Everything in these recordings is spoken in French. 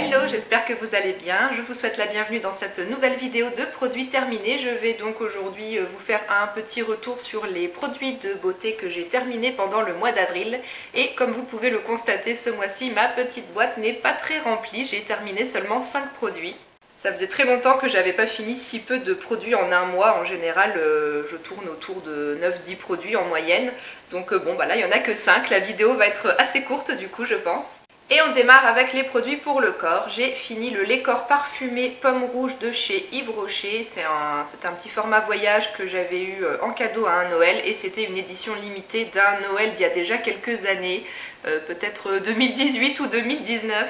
Hello, j'espère que vous allez bien. Je vous souhaite la bienvenue dans cette nouvelle vidéo de produits terminés. Je vais donc aujourd'hui vous faire un petit retour sur les produits de beauté que j'ai terminés pendant le mois d'avril. Et comme vous pouvez le constater, ce mois-ci, ma petite boîte n'est pas très remplie. J'ai terminé seulement 5 produits. Ça faisait très longtemps que j'avais pas fini si peu de produits en un mois. En général, je tourne autour de 9-10 produits en moyenne. Donc bon, bah là, il n'y en a que 5. La vidéo va être assez courte du coup, je pense. Et on démarre avec les produits pour le corps. J'ai fini le lait corps parfumé pomme rouge de chez Yves Rocher. C'est un petit format voyage que j'avais eu en cadeau à un Noël. Et c'était une édition limitée d'un Noël d'il y a déjà quelques années. Peut-être 2018 ou 2019.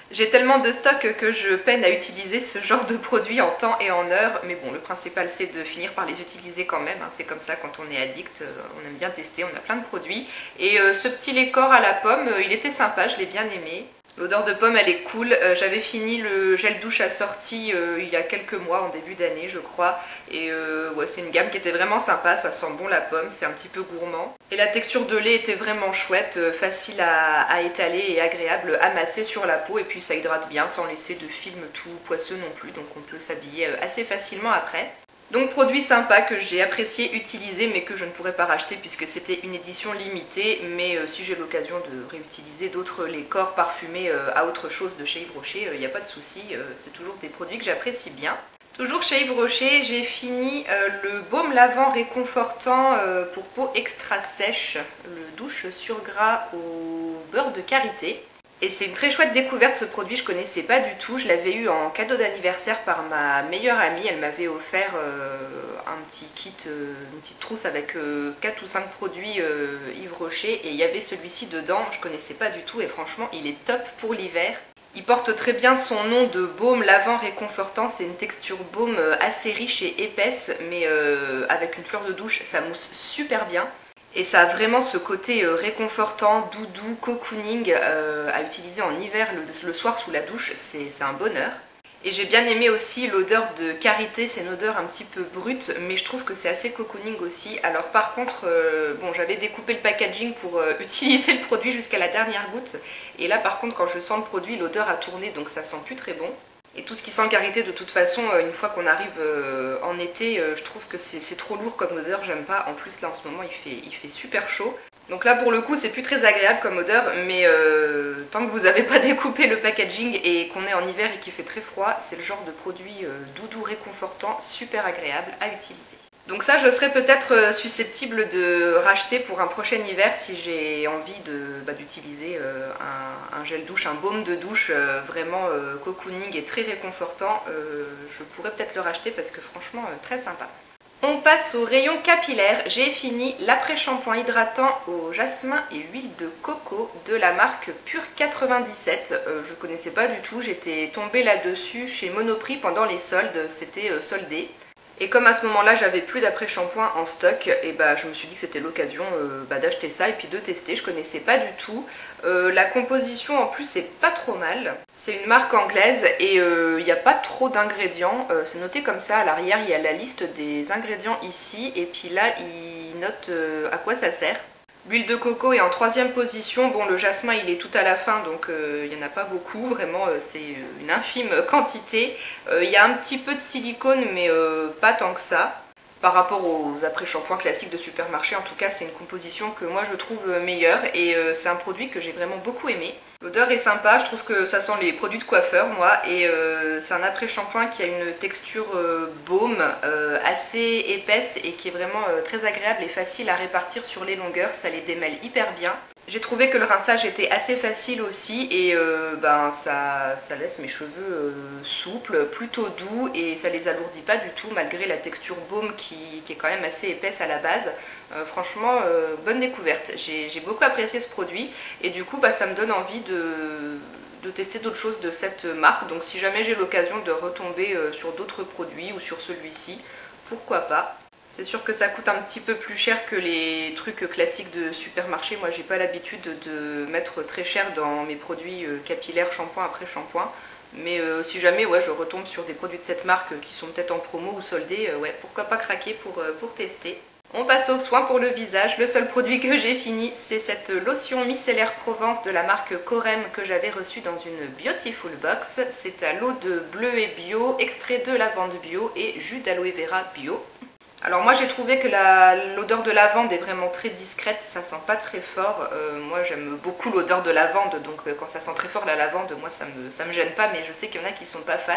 J'ai tellement de stock que je peine à utiliser ce genre de produit en temps et en heure. Mais bon, le principal c'est de finir par les utiliser quand même. C'est comme ça quand on est addict, on aime bien tester, on a plein de produits. Et ce petit lait corps à la pomme, il était sympa, je l'ai bien aimé. L'odeur de pomme elle est cool. J'avais fini le gel douche assorti il y a quelques mois, en début d'année je crois. Et ouais, c'est une gamme qui était vraiment sympa, ça sent bon la pomme, c'est un petit peu gourmand. Et la texture de lait était vraiment chouette, facile à étaler et agréable à masser sur la peau. Et puis ça hydrate bien sans laisser de film tout poisseux non plus, donc on peut s'habiller assez facilement après. Donc produit sympa que j'ai apprécié utiliser mais que je ne pourrais pas racheter puisque c'était une édition limitée. Mais si j'ai l'occasion de réutiliser d'autres laits corps parfumés à autre chose de chez Yves Rocher, il n'y a pas de souci, c'est toujours des produits que j'apprécie bien. Toujours chez Yves Rocher, j'ai fini le baume lavant réconfortant pour peau extra sèche, le douche sur gras au beurre de karité. Et c'est une très chouette découverte ce produit, je connaissais pas du tout. Je l'avais eu en cadeau d'anniversaire par ma meilleure amie. Elle m'avait offert un petit kit, une petite trousse avec 4 ou 5 produits Yves Rocher. Et il y avait celui-ci dedans, je connaissais pas du tout et franchement il est top pour l'hiver. Il porte très bien son nom de baume lavant réconfortant. C'est une texture baume assez riche et épaisse, mais avec une fleur de douche, ça mousse super bien. Et ça a vraiment ce côté réconfortant, doudou, cocooning à utiliser en hiver le soir sous la douche, c'est un bonheur. Et j'ai bien aimé aussi l'odeur de karité, c'est une odeur un petit peu brute, mais je trouve que c'est assez cocooning aussi. Alors par contre, bon, j'avais découpé le packaging pour utiliser le produit jusqu'à la dernière goutte. Et là par contre, quand je sens le produit, l'odeur a tourné, donc ça sent plus très bon. Et tout ce qui sent karité, de toute façon, une fois qu'on arrive en été, je trouve que c'est trop lourd comme odeur, j'aime pas. En plus là en ce moment il fait super chaud. Donc là pour le coup c'est plus très agréable comme odeur, mais tant que vous n'avez pas découpé le packaging et qu'on est en hiver et qu'il fait très froid, c'est le genre de produit doudou réconfortant, super agréable à utiliser. Donc ça je serais peut-être susceptible de racheter pour un prochain hiver si j'ai envie d'utiliser un gel douche, un baume de douche vraiment cocooning et très réconfortant. Je pourrais peut-être le racheter parce que franchement très sympa. On passe au rayon capillaire. J'ai fini l'après-shampoing hydratant au jasmin et huile de coco de la marque Pure 97. Je connaissais pas du tout, j'étais tombée là-dessus chez Monoprix pendant les soldes, c'était soldé. Et comme à ce moment-là j'avais plus d'après-shampoing en stock, et bah je me suis dit que c'était l'occasion d'acheter ça et puis de tester. Je connaissais pas du tout. La composition en plus c'est pas trop mal. C'est une marque anglaise et il n'y a pas trop d'ingrédients. C'est noté comme ça à l'arrière, il y a la liste des ingrédients ici et puis là il note à quoi ça sert. L'huile de coco est en 3e position. Bon, le jasmin il est tout à la fin donc il n'y en a pas beaucoup, vraiment c'est une infime quantité. Il y a un petit peu de silicone mais pas tant que ça. Par rapport aux après-shampoings classiques de supermarché, en tout cas c'est une composition que moi je trouve meilleure et c'est un produit que j'ai vraiment beaucoup aimé. L'odeur est sympa, je trouve que ça sent les produits de coiffeur moi et c'est un après-shampoing qui a une texture baume assez épaisse et qui est vraiment très agréable et facile à répartir sur les longueurs, ça les démêle hyper bien. J'ai trouvé que le rinçage était assez facile aussi et ça laisse mes cheveux souples, plutôt doux et ça les alourdit pas du tout malgré la texture baume qui est quand même assez épaisse à la base. Franchement, bonne découverte. J'ai beaucoup apprécié ce produit et du coup ça me donne envie de tester d'autres choses de cette marque. Donc si jamais j'ai l'occasion de retomber sur d'autres produits ou sur celui-ci, pourquoi pas. C'est sûr que ça coûte un petit peu plus cher que les trucs classiques de supermarché. Moi j'ai pas l'habitude de mettre très cher dans mes produits capillaires, shampoing après shampoing. Mais si jamais ouais, je retombe sur des produits de cette marque qui sont peut-être en promo ou soldés, ouais, pourquoi pas craquer pour tester. On passe aux soins pour le visage. Le seul produit que j'ai fini, c'est cette lotion micellaire Provence de la marque Corem que j'avais reçue dans une Beautiful Box. C'est à l'eau de bleuet bio, extrait de lavande bio et jus d'aloe vera bio. Alors moi j'ai trouvé que l'odeur de lavande est vraiment très discrète, ça sent pas très fort. Moi j'aime beaucoup l'odeur de lavande, donc quand ça sent très fort la lavande, moi ça me gêne pas, mais je sais qu'il y en a qui sont pas fans.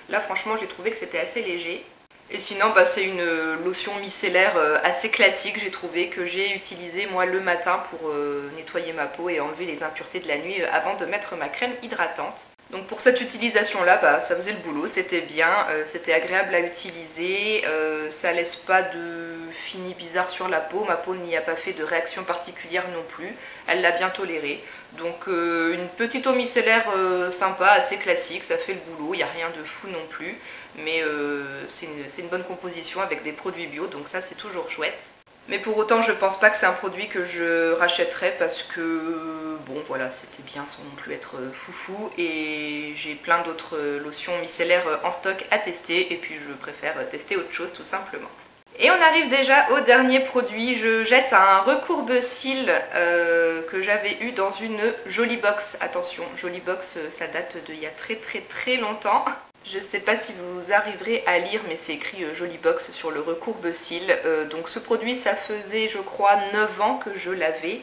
Là franchement j'ai trouvé que c'était assez léger. Et sinon bah, c'est une lotion micellaire assez classique, j'ai trouvé, que j'ai utilisée moi le matin pour nettoyer ma peau et enlever les impuretés de la nuit avant de mettre ma crème hydratante. Donc pour cette utilisation là, bah, ça faisait le boulot, c'était bien, c'était agréable à utiliser, ça laisse pas de fini bizarre sur la peau, ma peau n'y a pas fait de réaction particulière non plus, elle l'a bien toléré. Donc une petite eau micellaire sympa, assez classique, ça fait le boulot, il n'y a rien de fou non plus, mais c'est une bonne composition avec des produits bio, donc ça c'est toujours chouette. Mais pour autant je pense pas que c'est un produit que je rachèterais parce que bon voilà, c'était bien sans non plus être foufou, et j'ai plein d'autres lotions micellaires en stock à tester et puis je préfère tester autre chose tout simplement. Et on arrive déjà au dernier produit. Je jette un recourbe-cils que j'avais eu dans une Jolie Box. Attention, Jolie Box, ça date d'il y a très longtemps. Je ne sais pas si vous arriverez à lire, mais c'est écrit Jolie Box sur le recourbe-cils. Donc ce produit, ça faisait je crois 9 ans que je l'avais.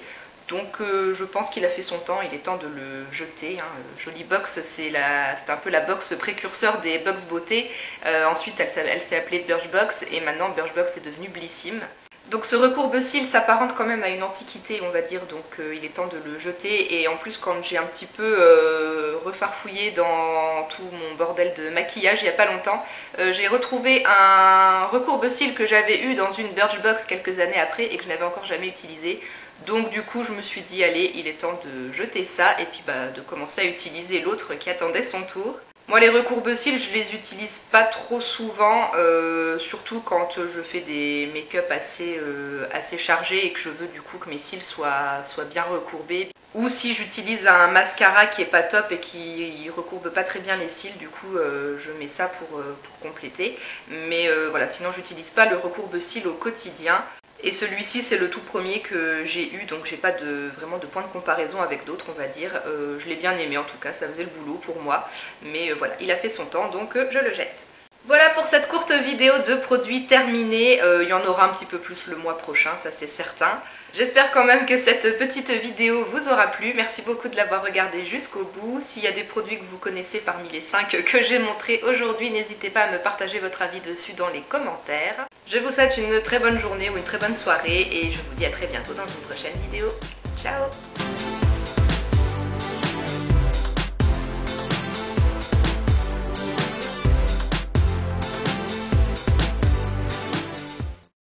Donc je pense qu'il a fait son temps, il est temps de le jeter. Jolie Box, c'est un peu la box précurseur des box beauté. Ensuite elle s'est appelée Birchbox et maintenant Birchbox est devenue Blissim. Donc ce recourbe-cils s'apparente quand même à une antiquité, on va dire, donc il est temps de le jeter. Et en plus quand j'ai un petit peu refarfouillé dans tout mon bordel de maquillage il n'y a pas longtemps, j'ai retrouvé un recourbe-cils que j'avais eu dans une Birchbox quelques années après et que je n'avais encore jamais utilisé. Donc du coup je me suis dit allez, il est temps de jeter ça et puis bah, de commencer à utiliser l'autre qui attendait son tour. Moi les recourbe-cils je les utilise pas trop souvent, surtout quand je fais des make-up assez chargés et que je veux du coup que mes cils soient bien recourbés. Ou si j'utilise un mascara qui est pas top et qui recourbe pas très bien les cils, du coup je mets ça pour compléter. Mais voilà, sinon j'utilise pas le recourbe-cils au quotidien. Et celui-ci c'est le tout premier que j'ai eu, donc j'ai pas vraiment de point de comparaison avec d'autres on va dire. Je l'ai bien aimé en tout cas, ça faisait le boulot pour moi. Mais voilà, il a fait son temps donc je le jette. Voilà pour cette courte vidéo de produits terminés. Il y en aura un petit peu plus le mois prochain, ça c'est certain. J'espère quand même que cette petite vidéo vous aura plu. Merci beaucoup de l'avoir regardée jusqu'au bout. S'il y a des produits que vous connaissez parmi les 5 que j'ai montrés aujourd'hui, n'hésitez pas à me partager votre avis dessus dans les commentaires. Je vous souhaite une très bonne journée ou une très bonne soirée et je vous dis à très bientôt dans une prochaine vidéo. Ciao!